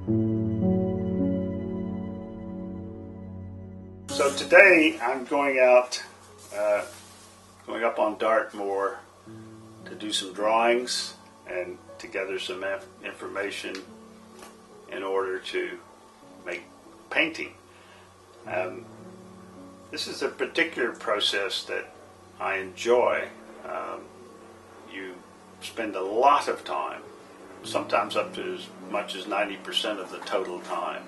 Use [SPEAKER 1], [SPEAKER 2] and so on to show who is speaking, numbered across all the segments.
[SPEAKER 1] So today I'm going out, going up on Dartmoor to do some drawings and to gather some information in order to make painting. This is a particular process that I enjoy. You spend a lot of time, sometimes up to as much as 90% of the total time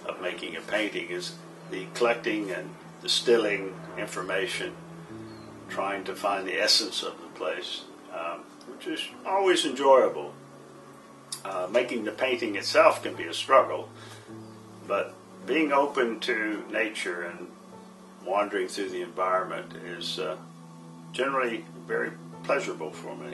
[SPEAKER 1] of making a painting is the collecting and distilling information, trying to find the essence of the place, which is always enjoyable. Making the painting itself can be a struggle, but being open to nature and wandering through the environment is generally very pleasurable for me.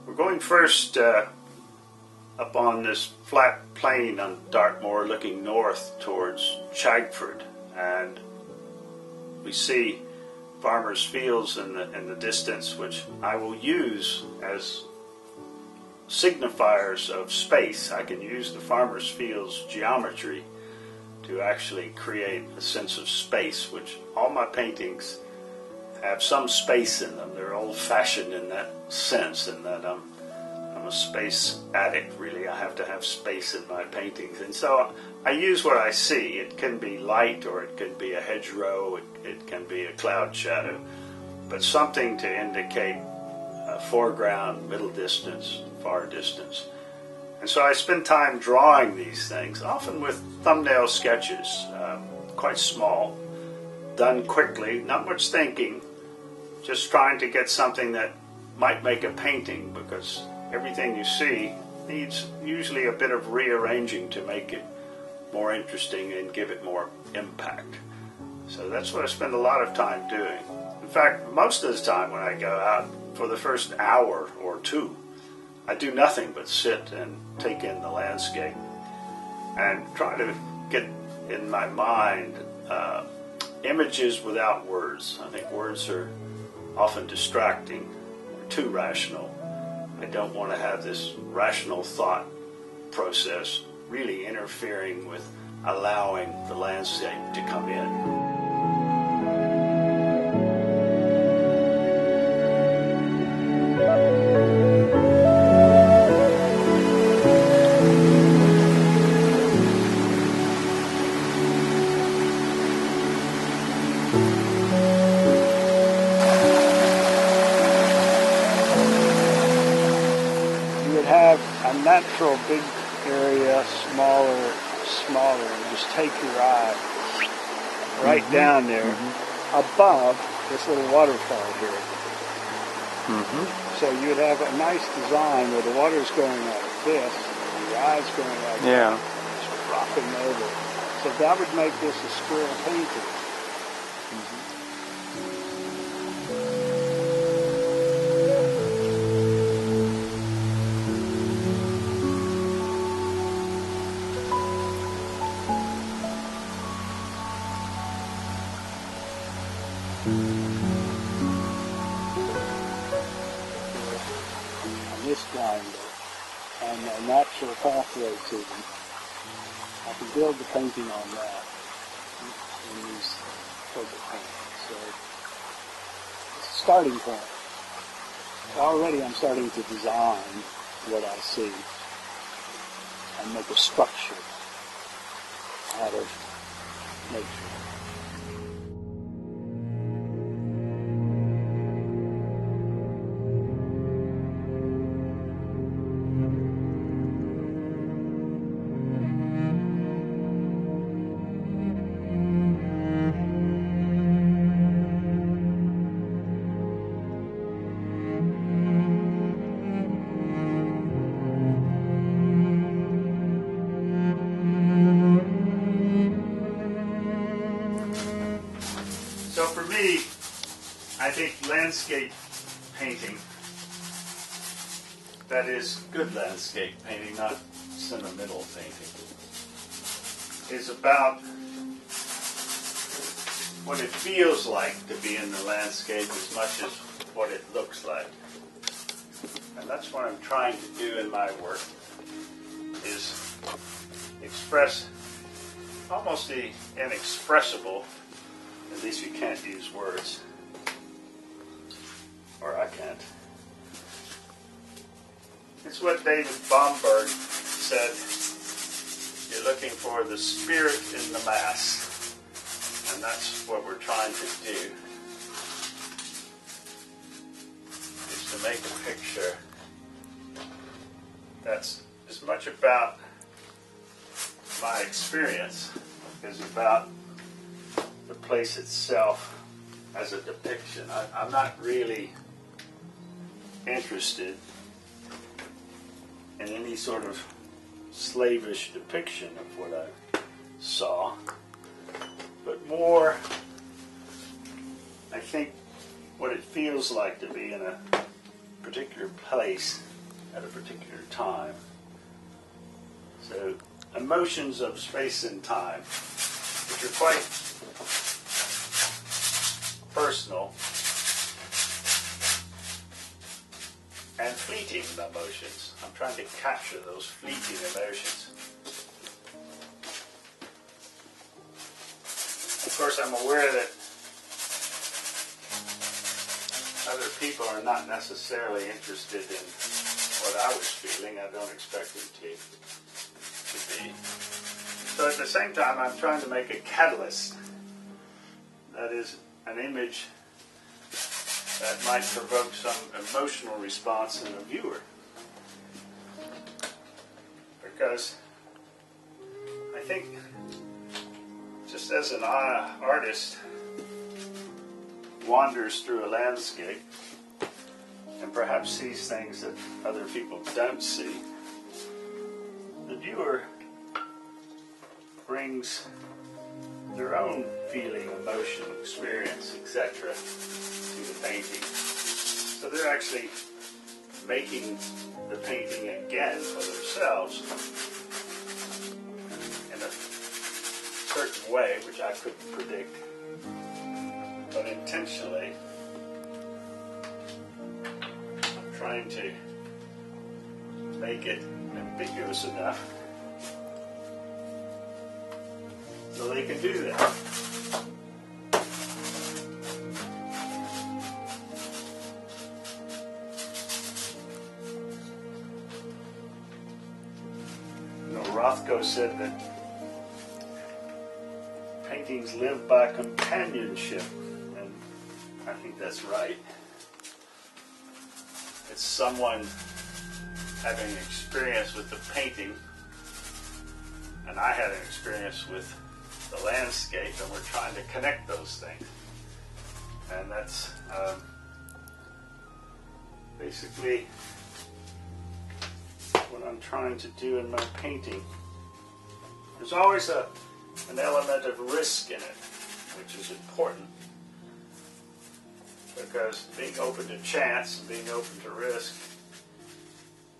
[SPEAKER 1] We're going first up on this flat plain on Dartmoor, looking north towards Chagford, and we see farmers' fields in the distance, which I will use as signifiers of space. I can use the farmers' fields geometry to actually create a sense of space, which all my paintings have some space in them. They're old-fashioned in that sense, in that I'm a space addict, really. I have to have space in my paintings. And so I use what I see. It can be light, or it can be a hedgerow, it can be a cloud shadow, but something to indicate foreground, middle distance, far distance. And so I spend time drawing these things, often with thumbnail sketches, quite small, done quickly, not much thinking, just trying to get something that might make a painting, because everything you see needs usually a bit of rearranging to make it more interesting and give it more impact. So that's what I spend a lot of time doing. In fact, most of the time when I go out, for the first hour or two, I do nothing but sit and take in the landscape and try to get in my mind images without words. I think words are often distracting, or too rational. I don't want to have this rational thought process really interfering with allowing the landscape to come in. Natural big area, smaller, and just take your eye right down there above this little waterfall here. So you'd have a nice design where the water's going like this, and your eye's going like that, just dropping over. So that would make this a square painting. This grinder and a natural pathway to them. I can build the painting on that and use filter paint. So it's a starting point. Already I'm starting to design what I see and make a structure out of nature. So for me, I think landscape painting, that is good landscape painting, not sentimental painting, is about what it feels like to be in the landscape as much as what it looks like. that's what I'm trying to do in my work, is express almost the inexpressible. At least you can't use words, or I can't. It's what David Bomberg said, you're looking for the spirit in the mass. And that's what we're trying to do, is to make a picture that's as much about my experience as about the place itself as a depiction. I'm not really interested in any sort of slavish depiction of what I saw, but more, I think, what it feels like to be in a particular place at a particular time. So, emotions of space and time, which are quite personal and fleeting emotions. I'm trying to capture those fleeting emotions. Of course, I'm aware that other people are not necessarily interested in what I was feeling. I don't expect them to be. So at the same time, I'm trying to make a catalyst. That is, an image that might provoke some emotional response in the viewer. Because I think, just as an artist wanders through a landscape and perhaps sees things that other people don't see, the viewer brings their own feeling, emotion, experience, etc. to the painting. So they're actually making the painting again for themselves in a certain way, which I couldn't predict, but intentionally I'm trying to make it ambiguous enough so they can do that. Rothko said that paintings live by companionship, and I think that's right. It's someone having an experience with the painting, and I had an experience with the landscape, and we're trying to connect those things. And that's basically what I'm trying to do in my painting. There's always an element of risk in it, which is important, because being open to chance and being open to risk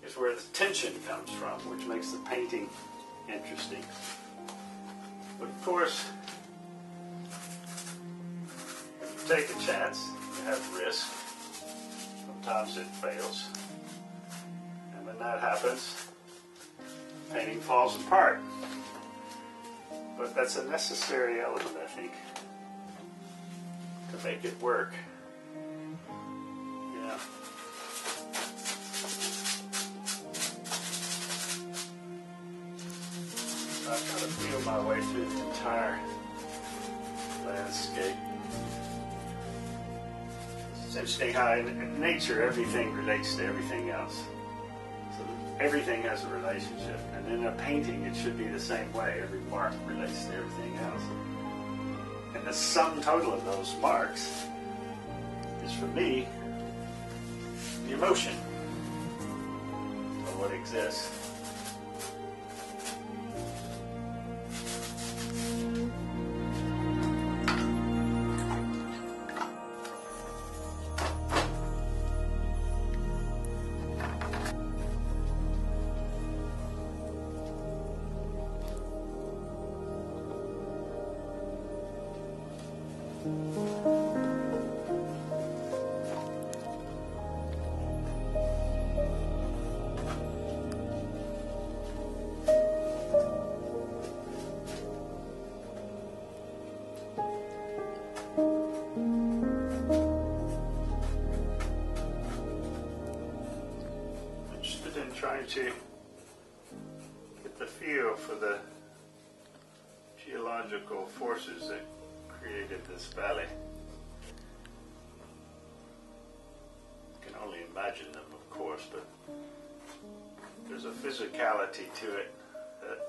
[SPEAKER 1] is where the tension comes from, which makes the painting interesting. But of course, if you take a chance, you have risk. Sometimes it fails. And when that happens, painting falls apart. But that's a necessary element, I think, to make it work. Yeah. I've got to feel my way through the entire landscape. It's interesting how in nature everything relates to everything else. So everything has a relationship. And in a painting it should be the same way. Every mark relates to everything else. And the sum total of those marks is, for me, the emotion of what exists. in trying to get the feel for the geological forces that created this valley. You can only imagine them, of course, but there's a physicality to it that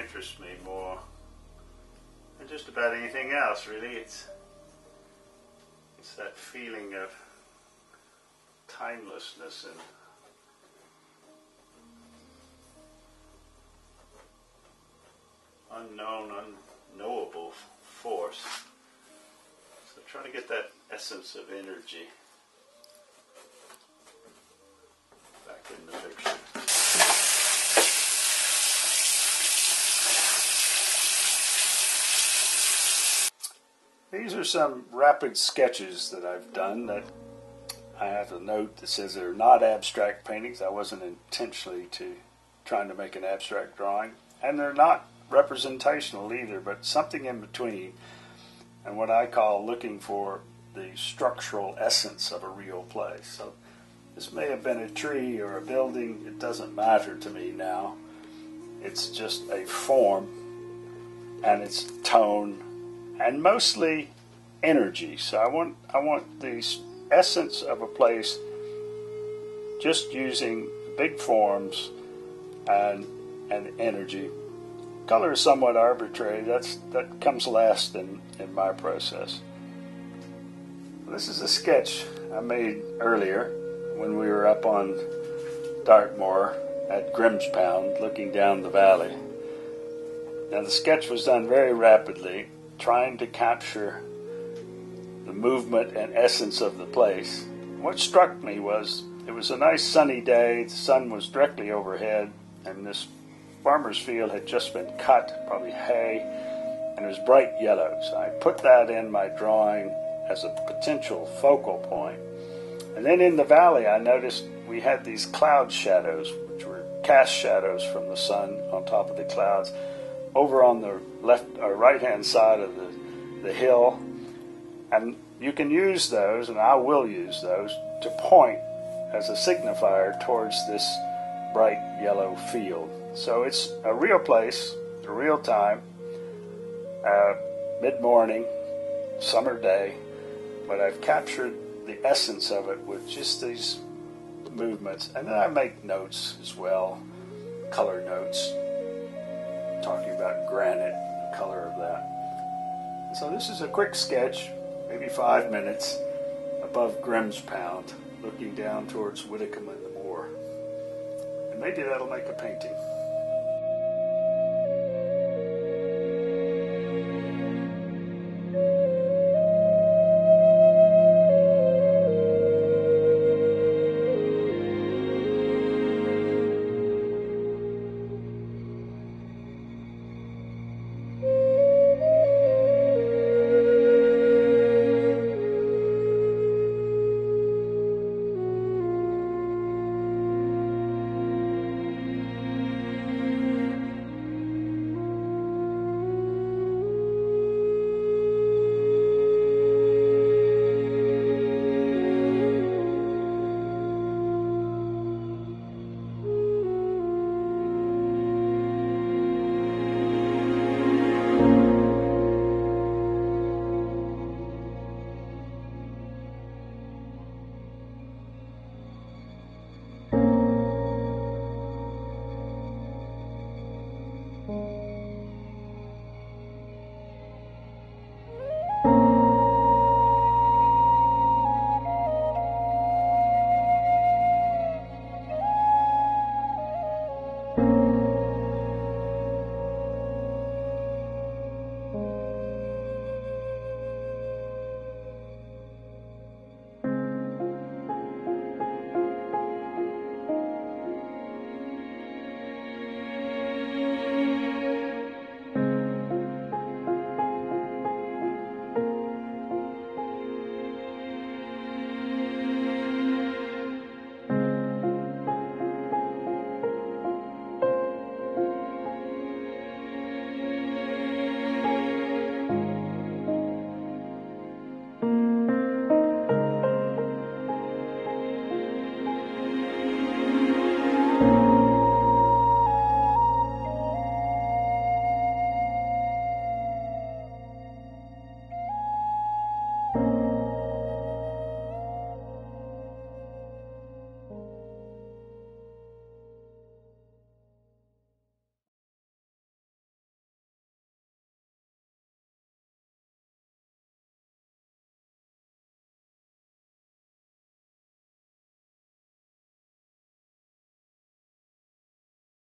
[SPEAKER 1] interests me more than just about anything else, really. It's that feeling of timelessness and unknown, unknowable force. So trying to get that essence of energy back in the picture. These are some rapid sketches that I've done that I have a note that says they're not abstract paintings. I wasn't intentionally trying to make an abstract drawing. And they're not representational either, but something in between, and what I call looking for the structural essence of a real place. So this may have been a tree or a building. It doesn't matter to me now. It's just a form and its tone and mostly energy. So I want the essence of a place just using big forms and energy. Color is somewhat arbitrary. That comes last in my process. This is a sketch I made earlier when we were up on Dartmoor at Grimspound looking down the valley. Now the sketch was done very rapidly, trying to capture the movement and essence of the place. What struck me was it was a nice sunny day, the sun was directly overhead, and this farmer's field had just been cut, probably hay, and it was bright yellow. So I put that in my drawing as a potential focal point. And then in the valley I noticed we had these cloud shadows, which were cast shadows from the sun on top of the clouds, over on the left or right hand side of the hill. And you can use those, and I will use those, to point as a signifier towards this bright yellow field. So it's a real place, a real time, mid-morning, summer day, but I've captured the essence of it with just these movements. And then I make notes as well, color notes, talking about granite, the color of that. So this is a quick sketch, maybe 5 minutes, above Grimspound, looking down towards Whitcomb and the moor. And maybe that'll make a painting.